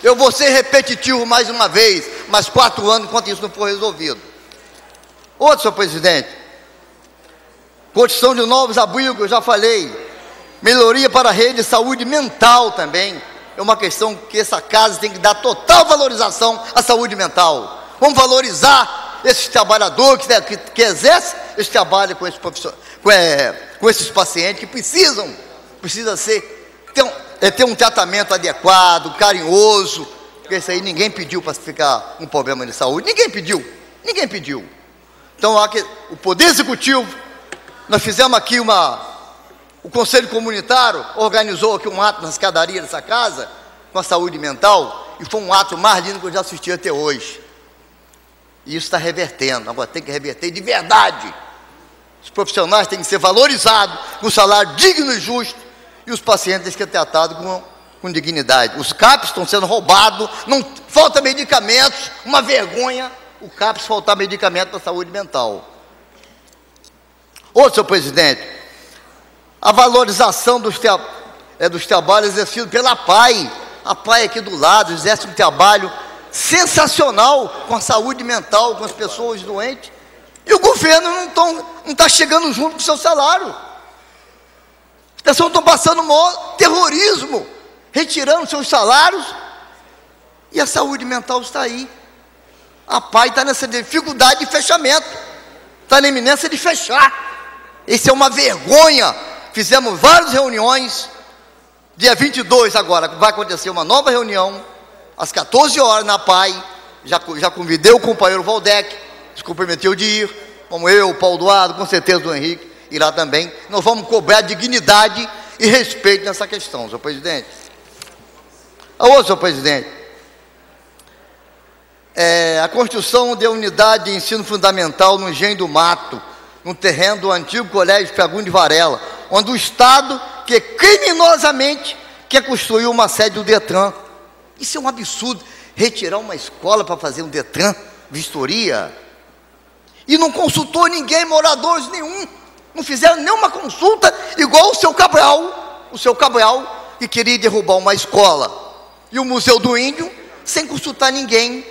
Eu vou ser repetitivo mais uma vez, mais 4 anos, enquanto isso não for resolvido. Outro, senhor presidente. Construção de novos abrigos, eu já falei. Melhoria para a rede de saúde mental também. É uma questão que essa casa tem que dar total valorização à saúde mental. Vamos valorizar esses trabalhadores que exercem esse trabalho com esses pacientes que precisa ter um tratamento adequado, carinhoso, porque isso aí ninguém pediu para ficar um problema de saúde, ninguém pediu. Então, o Poder Executivo, nós fizemos aqui o Conselho Comunitário organizou aqui um ato na escadaria dessa casa, com a saúde mental, e foi um ato mais lindo que eu já assisti até hoje. E isso está revertendo, agora tem que reverter de verdade. Os profissionais têm que ser valorizados, com salário digno e justo, e os pacientes têm que ser tratados com dignidade. Os CAPs estão sendo roubados, não falta medicamentos, uma vergonha, o CAPs faltar medicamento para a saúde mental. Senhor presidente, a valorização dos trabalhos exercidos pela PAI. A PAI aqui do lado exerce um trabalho sensacional com a saúde mental, com as pessoas doentes. E o governo não está chegando junto com o seu salário. As pessoas estão passando o maior terrorismo, retirando seus salários, e a saúde mental está aí. A PAI está nessa dificuldade de fechamento, está na iminência de fechar. Isso é uma vergonha. Fizemos várias reuniões. Dia 22 agora vai acontecer uma nova reunião, às 14 horas na PAI. Já convidei o companheiro Valdec, se comprometeu de ir, como eu, o Paulo Eduardo, com certeza o Henrique irá também. Nós vamos cobrar dignidade e respeito nessa questão, senhor presidente. Senhor presidente, a construção de unidade de ensino fundamental no Engenho do Mato, no terreno do antigo Colégio Fagundes Varela, onde o Estado, que criminosamente quer construir uma sede do Detran. Isso é um absurdo, retirar uma escola para fazer um Detran, vistoria, e não consultou ninguém, moradores nenhum, não fizeram nenhuma consulta, igual o seu Cabral, que queria derrubar uma escola, e o Museu do Índio, sem consultar ninguém,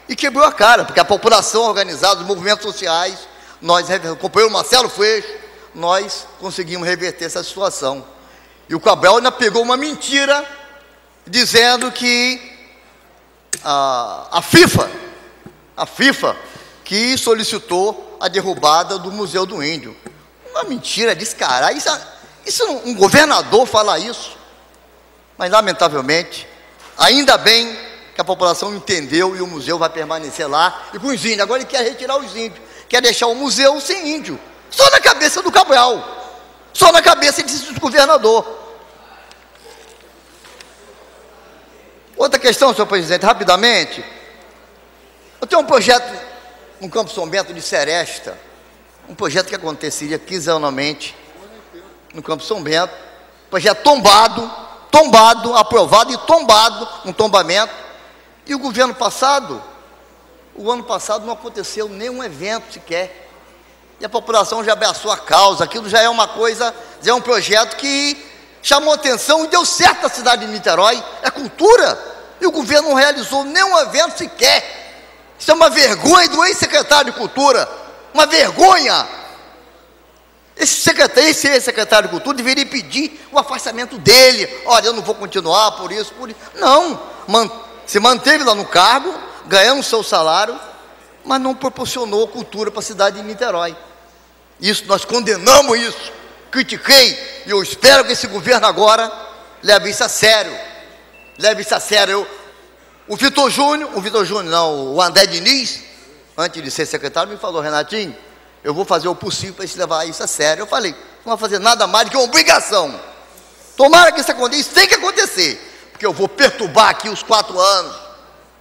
e quebrou a cara, porque a população organizada, os movimentos sociais, o companheiro Marcelo Freixo, nós conseguimos reverter essa situação. E o Cabral ainda pegou uma mentira, dizendo que a FIFA que solicitou a derrubada do Museu do Índio. Uma mentira descarada. Um governador falar isso. Mas, lamentavelmente, ainda bem que a população entendeu e o museu vai permanecer lá e com os índios. Agora ele quer retirar os índios, quer deixar o museu sem índio. Só na cabeça do Cabral, só na cabeça desse governador. Outra questão, senhor presidente, rapidamente. Eu tenho um projeto no Campo São Bento de Seresta, um projeto que aconteceria quinzenalmente no Campo São Bento, projeto tombado, aprovado e tombado, um tombamento. E o governo passado, o ano passado não aconteceu nenhum evento sequer. E a população já abraçou a causa, aquilo já é uma coisa, já é um projeto que chamou atenção e deu certo na cidade de Niterói, é cultura. E o governo não realizou nenhum evento sequer. Isso é uma vergonha do ex-secretário de Cultura, uma vergonha. Esse ex-secretário de Cultura deveria pedir o afastamento dele. Olha, eu não vou continuar por isso. Não, se manteve lá no cargo, ganhando o seu salário, mas não proporcionou cultura para a cidade de Niterói. Isso, nós condenamos isso, critiquei, e eu espero que esse governo agora leve isso a sério. Leve isso a sério. O André Diniz, antes de ser secretário, me falou: Renatinho, eu vou fazer o possível para levar isso a sério. Eu falei: não vai fazer nada mais do que uma obrigação. Tomara que isso aconteça, isso tem que acontecer, porque eu vou perturbar aqui os 4 anos,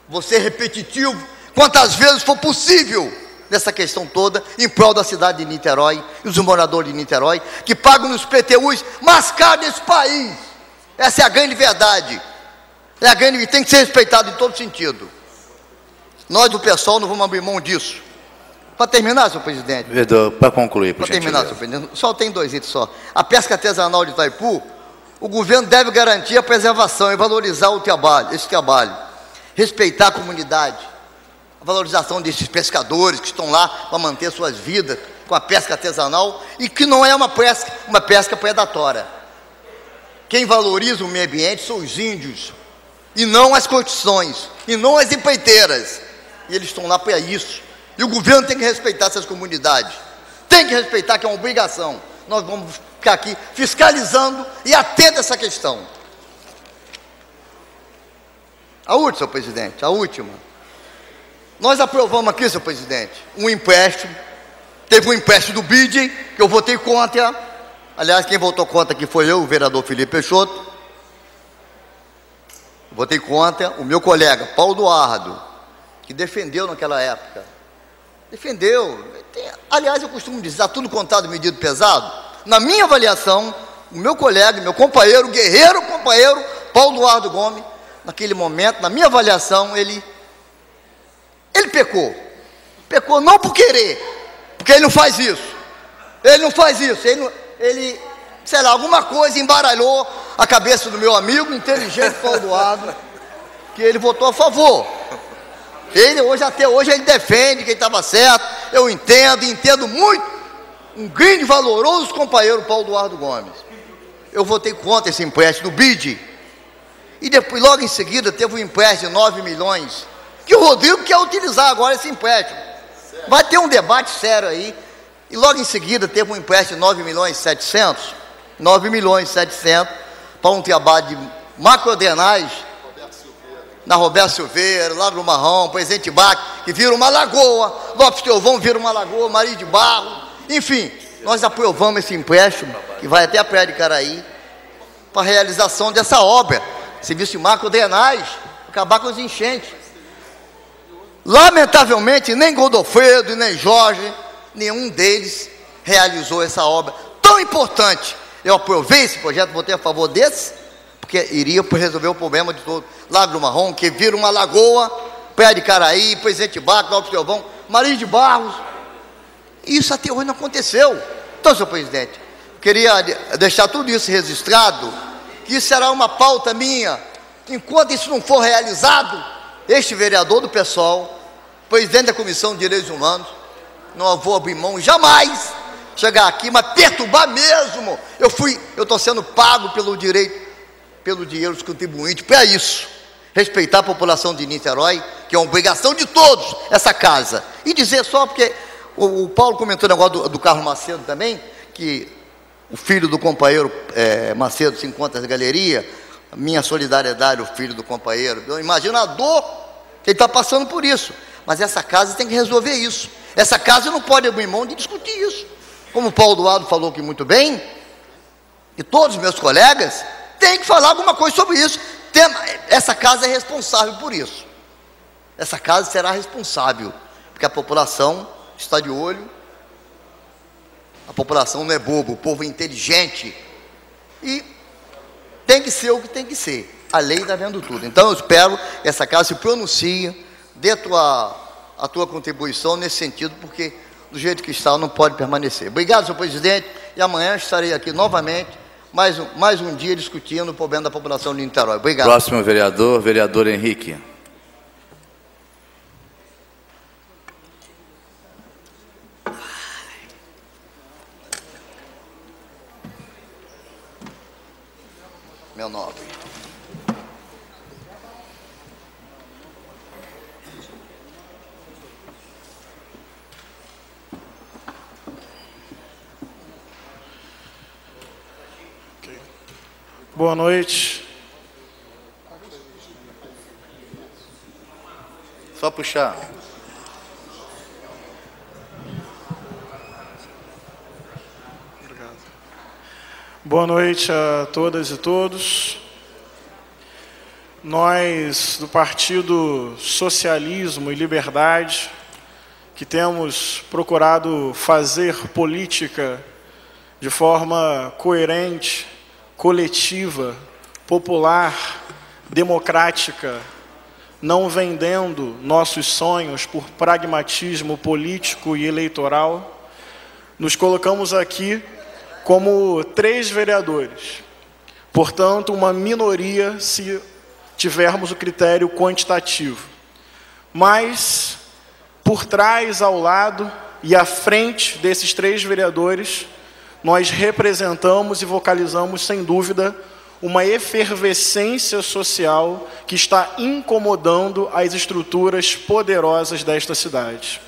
vou ser repetitivo, quantas vezes for possível, nessa questão toda, em prol da cidade de Niterói, e os moradores de Niterói, que pagam nos PTUs mais caros desse país. Essa é a grande verdade. É a grande que tem que ser respeitado em todo sentido. Nós do PSOL não vamos abrir mão disso. Para terminar, senhor presidente. Para concluir, por Para terminar, senhor presidente. Só tem 2 itens só. A pesca artesanal de Itaipu, o governo deve garantir a preservação e valorizar esse trabalho. Respeitar a comunidade. A valorização desses pescadores que estão lá para manter suas vidas com a pesca artesanal e que não é uma pesca predatória. Quem valoriza o meio ambiente são os índios, e não as construções, e não as empreiteiras. E eles estão lá para isso. E o governo tem que respeitar essas comunidades. Tem que respeitar, que é uma obrigação. Nós vamos ficar aqui fiscalizando e atento a essa questão. A última, senhor presidente, a última. Nós aprovamos aqui, senhor presidente, um empréstimo. Teve um empréstimo do BID, que eu votei contra. Aliás, quem votou contra aqui foi eu, o vereador Felipe Peixoto. Votei contra. O meu colega, Paulo Duardo, que defendeu naquela época. Defendeu. Aliás, eu costumo dizer, está tudo contado, medido, pesado. Na minha avaliação, o meu colega, meu companheiro, guerreiro companheiro, Paulo Duardo Gomes, naquele momento, na minha avaliação, ele pecou. Pecou não por querer, porque ele não faz isso. Ele não faz isso. Ele, sei lá, alguma coisa embaralhou a cabeça do meu amigo, inteligente Paulo Duardo, que ele votou a favor. Até hoje, ele defende que ele estava certo. Eu entendo muito. Um grande e valoroso companheiro, Paulo Duardo Gomes. Eu votei contra esse empréstimo do BID. E depois, logo em seguida, teve um empréstimo de 9 milhões, que o Rodrigo quer utilizar agora esse empréstimo. Vai ter um debate sério aí. E logo em seguida, teve um empréstimo de 9 milhões e 700. 9 milhões e 700 para um trabalho de macrodrenagem na Roberto Silveira, Lago do Marrão, Presidente Bach, que vira uma lagoa, Lopes Teovão vira uma lagoa, Maria de Barro, enfim, nós aprovamos esse empréstimo, que vai até a Praia de Caraí, para a realização dessa obra, serviço de macrodrenagem, acabar com as enchentes. Lamentavelmente, nem Godofredo e nem Jorge, nenhum deles realizou essa obra tão importante. Eu aprovei esse projeto, votei a favor desse, porque iria resolver o problema de todo. Lago do Marrom, que vira uma lagoa, Praia de Caraí, Presidente Baco, Lopes Teovão, Maria de Barros. Isso até hoje não aconteceu. Então, senhor presidente, queria deixar tudo isso registrado, que isso será uma pauta minha. Enquanto isso não for realizado, este vereador do PSOL, presidente da Comissão de Direitos Humanos, não vou abrir mão jamais chegar aqui, mas perturbar mesmo. Eu estou sendo pago pelo dinheiro dos contribuintes para isso. Respeitar a população de Niterói, que é uma obrigação de todos, essa casa. E dizer só, porque o Paulo comentou o negócio do Carlos Macedo também, que o filho do companheiro Macedo se encontra na galeria, a minha solidariedade ao filho do companheiro. Eu imagino a dor que ele está passando por isso. Mas essa casa tem que resolver isso. Essa casa não pode abrir mão de discutir isso. Como o Paulo Eduardo falou aqui muito bem, e todos os meus colegas têm que falar alguma coisa sobre isso. Essa casa é responsável por isso. Essa casa será responsável, porque a população está de olho. A população não é bobo, o povo é inteligente. E tem que ser o que tem que ser. A lei está vendo tudo. Então eu espero que essa casa se pronuncie, dê a tua contribuição nesse sentido, porque do jeito que está não pode permanecer. Obrigado, senhor presidente, e amanhã estarei aqui novamente, mais um dia discutindo o problema da população de Niterói. Obrigado. Próximo vereador, vereador Henrique. Meu nome. Boa noite. Só puxar. Obrigado. Boa noite a todas e todos. Nós, do Partido Socialismo e Liberdade, que temos procurado fazer política de forma coerente, coletiva, popular, democrática, não vendendo nossos sonhos por pragmatismo político e eleitoral, nos colocamos aqui como 3 vereadores. Portanto, uma minoria se tivermos o critério quantitativo. Mas, por trás, ao lado e à frente desses 3 vereadores, nós representamos e vocalizamos, sem dúvida, uma efervescência social que está incomodando as estruturas poderosas desta cidade.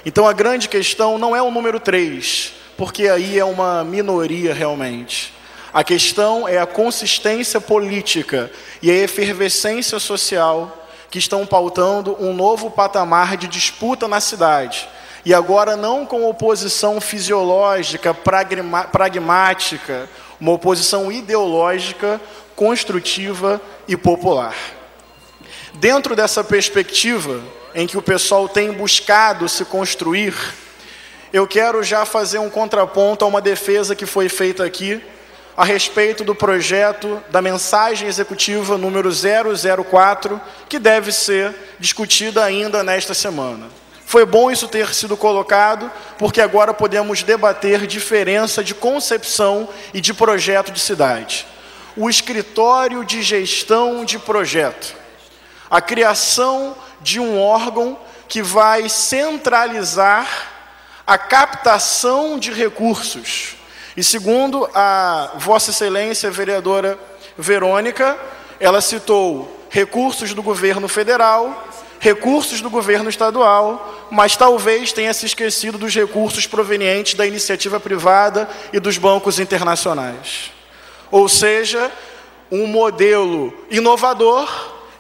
Então, a grande questão não é o número 3, porque aí é uma minoria realmente. A questão é a consistência política e a efervescência social que estão pautando um novo patamar de disputa na cidade. E agora não com oposição fisiológica, pragmática, uma oposição ideológica, construtiva e popular. Dentro dessa perspectiva, em que o pessoal tem buscado se construir, eu quero já fazer um contraponto a uma defesa que foi feita aqui, a respeito do projeto da mensagem executiva número 004, que deve ser discutida ainda nesta semana. Foi bom isso ter sido colocado, porque agora podemos debater diferença de concepção e de projeto de cidade. O escritório de gestão de projeto. A criação de um órgão que vai centralizar a captação de recursos. E segundo a Vossa Excelência, vereadora Verônica, ela citou recursos do governo federal, recursos do governo estadual, mas talvez tenha se esquecido dos recursos provenientes da iniciativa privada e dos bancos internacionais. Ou seja, um modelo inovador,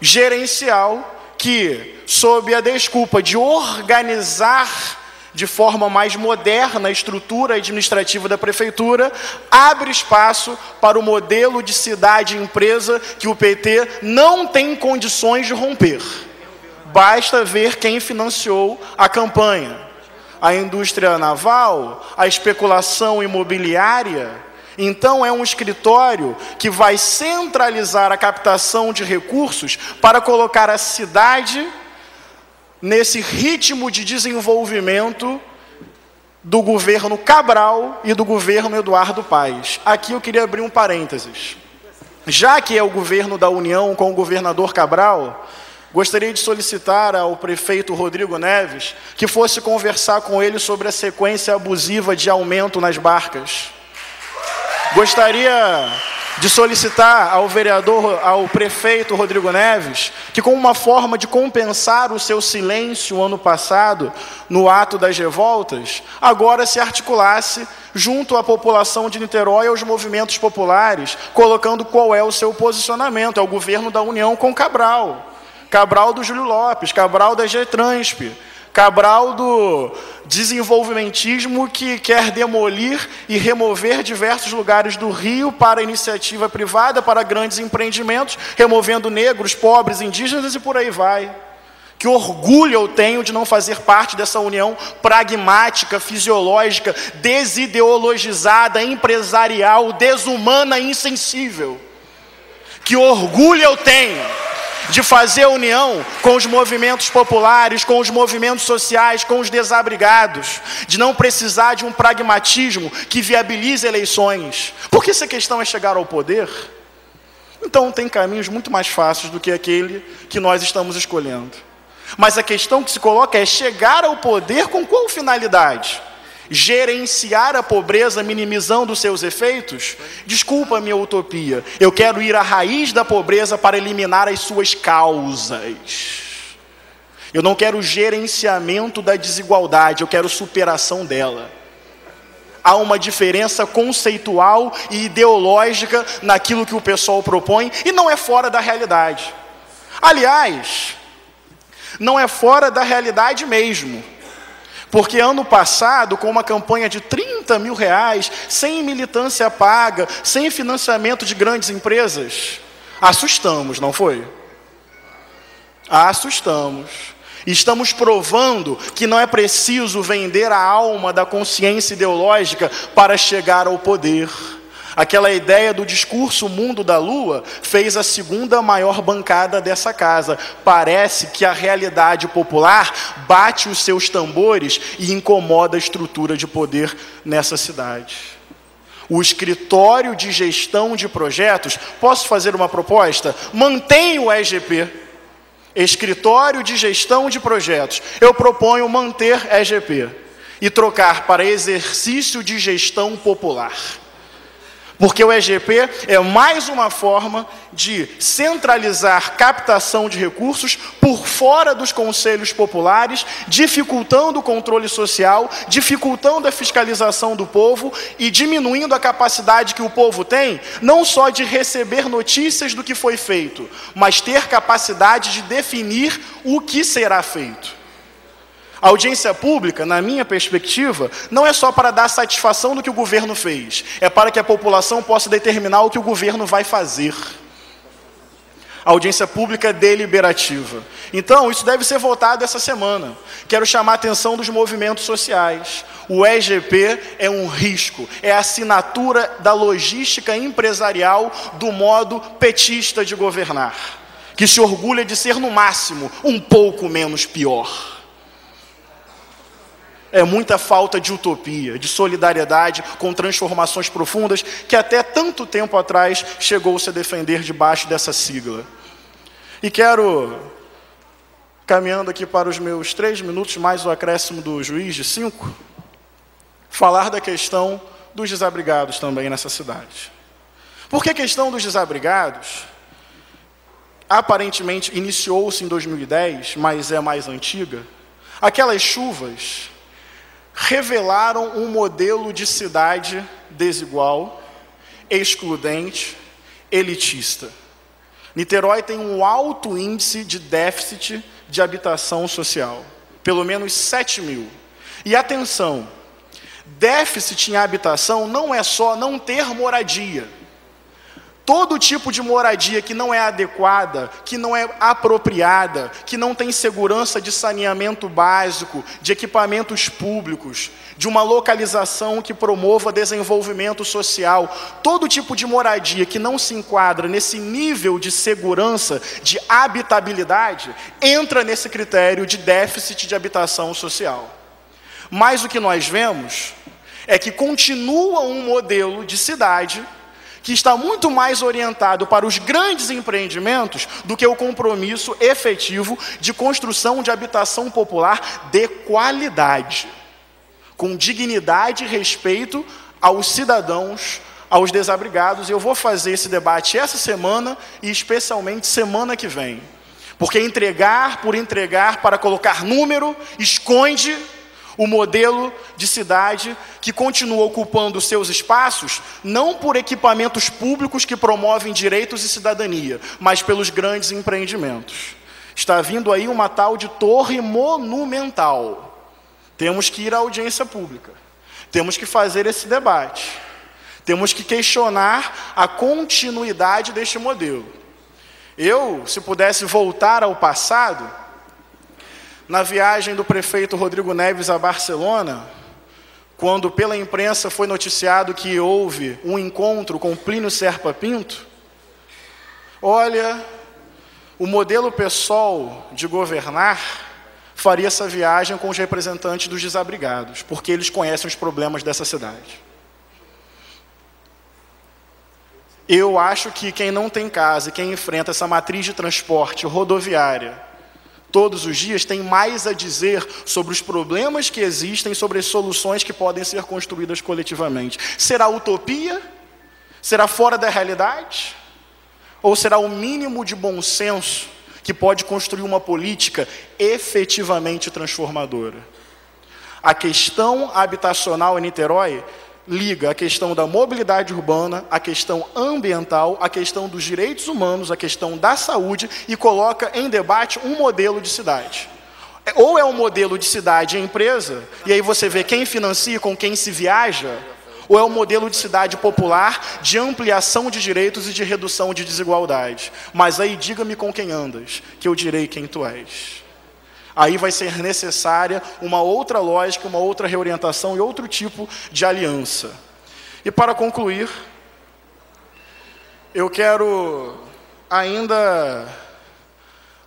gerencial, que, sob a desculpa de organizar de forma mais moderna a estrutura administrativa da prefeitura, abre espaço para o modelo de cidade-empresa que o PT não tem condições de romper. Basta ver quem financiou a campanha. A indústria naval, a especulação imobiliária. Então é um escritório que vai centralizar a captação de recursos para colocar a cidade nesse ritmo de desenvolvimento do governo Cabral e do governo Eduardo Paes. Aqui eu queria abrir um parênteses. Já que é o governo da União com o governador Cabral, gostaria de solicitar ao prefeito Rodrigo Neves que fosse conversar com ele sobre a sequência abusiva de aumento nas barcas. Gostaria de solicitar ao prefeito Rodrigo Neves, que como uma forma de compensar o seu silêncio ano passado, no ato das revoltas, agora se articulasse junto à população de Niterói e aos movimentos populares, colocando qual é o seu posicionamento. É o governo da União com Cabral. Cabral do Júlio Lopes, Cabral da Getransp, Cabral do desenvolvimentismo que quer demolir e remover diversos lugares do Rio para iniciativa privada, para grandes empreendimentos, removendo negros, pobres, indígenas e por aí vai. Que orgulho eu tenho de não fazer parte dessa união pragmática, fisiológica, desideologizada, empresarial, desumana e insensível. Que orgulho eu tenho de fazer união com os movimentos populares, com os movimentos sociais, com os desabrigados, de não precisar de um pragmatismo que viabilize eleições. Porque se a questão é chegar ao poder, então tem caminhos muito mais fáceis do que aquele que nós estamos escolhendo. Mas a questão que se coloca é chegar ao poder com qual finalidade? Gerenciar a pobreza minimizando os seus efeitos? Desculpa a minha utopia. Eu quero ir à raiz da pobreza para eliminar as suas causas. Eu não quero gerenciamento da desigualdade, eu quero superação dela. Há uma diferença conceitual e ideológica naquilo que o pessoal propõe e não é fora da realidade. Aliás, não é fora da realidade mesmo. Porque ano passado, com uma campanha de 30 mil reais, sem militância paga, sem financiamento de grandes empresas, assustamos, não foi? Assustamos. Estamos provando que não é preciso vender a alma da consciência ideológica para chegar ao poder. Aquela ideia do discurso mundo da lua fez a segunda maior bancada dessa casa. Parece que a realidade popular bate os seus tambores e incomoda a estrutura de poder nessa cidade. O escritório de gestão de projetos, posso fazer uma proposta? Mantém o EGP. Escritório de gestão de projetos. Eu proponho manter EGP e trocar para exercício de gestão popular. Porque o EGP é mais uma forma de centralizar captação de recursos por fora dos conselhos populares, dificultando o controle social, dificultando a fiscalização do povo e diminuindo a capacidade que o povo tem, não só de receber notícias do que foi feito, mas ter capacidade de definir o que será feito. A audiência pública, na minha perspectiva, não é só para dar satisfação do que o governo fez, é para que a população possa determinar o que o governo vai fazer. A audiência pública é deliberativa. Então, isso deve ser votado essa semana. Quero chamar a atenção dos movimentos sociais. O EGP é um risco, é a assinatura da logística empresarial do modo petista de governar, que se orgulha de ser, no máximo, um pouco menos pior. É muita falta de utopia, de solidariedade com transformações profundas que até tanto tempo atrás chegou-se a defender debaixo dessa sigla. E quero, caminhando aqui para os meus 3 minutos, mais o acréscimo do juiz de 5, falar da questão dos desabrigados também nessa cidade. Porque a questão dos desabrigados, aparentemente iniciou-se em 2010, mas é mais antiga. Aquelas chuvas revelaram um modelo de cidade desigual, excludente, elitista. Niterói tem um alto índice de déficit de habitação social, pelo menos 7 mil. E atenção, déficit em habitação não é só não ter moradia. Todo tipo de moradia que não é adequada, que não é apropriada, que não tem segurança de saneamento básico, de equipamentos públicos, de uma localização que promova desenvolvimento social, todo tipo de moradia que não se enquadra nesse nível de segurança, de habitabilidade, entra nesse critério de déficit de habitação social. Mas o que nós vemos é que continua um modelo de cidade que está muito mais orientado para os grandes empreendimentos do que o compromisso efetivo de construção de habitação popular de qualidade, com dignidade e respeito aos cidadãos, aos desabrigados. E eu vou fazer esse debate essa semana e especialmente semana que vem. Porque entregar por entregar para colocar número esconde o modelo de cidade que continua ocupando seus espaços, não por equipamentos públicos que promovem direitos e cidadania, mas pelos grandes empreendimentos. Está vindo aí uma tal de torre monumental. Temos que ir à audiência pública. Temos que fazer esse debate. Temos que questionar a continuidade deste modelo. Eu, se pudesse voltar ao passado, na viagem do prefeito Rodrigo Neves a Barcelona, quando pela imprensa foi noticiado que houve um encontro com Plínio Serpa Pinto, olha, o modelo PSOL de governar faria essa viagem com os representantes dos desabrigados, porque eles conhecem os problemas dessa cidade. Eu acho que quem não tem casa e quem enfrenta essa matriz de transporte rodoviária todos os dias tem mais a dizer sobre os problemas que existem, sobre as soluções que podem ser construídas coletivamente. Será utopia? Será fora da realidade? Ou será o mínimo de bom senso que pode construir uma política efetivamente transformadora? A questão habitacional em Niterói liga a questão da mobilidade urbana, a questão ambiental, a questão dos direitos humanos, a questão da saúde e coloca em debate um modelo de cidade. Ou é um modelo de cidade e empresa, e aí você vê quem financia, com quem se viaja, ou é um modelo de cidade popular, de ampliação de direitos e de redução de desigualdade. Mas aí diga-me com quem andas, que eu direi quem tu és. Aí vai ser necessária uma outra lógica, uma outra reorientação e outro tipo de aliança. E para concluir, eu quero ainda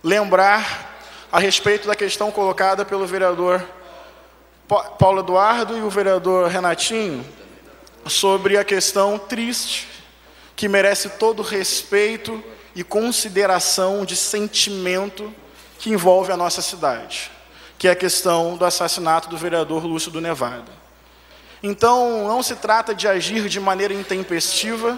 lembrar a respeito da questão colocada pelo vereador Paulo Eduardo e o vereador Renatinho, sobre a questão triste, que merece todo respeito e consideração de sentimento que envolve a nossa cidade, que é a questão do assassinato do vereador Lúcio do Nevada. Então, não se trata de agir de maneira intempestiva,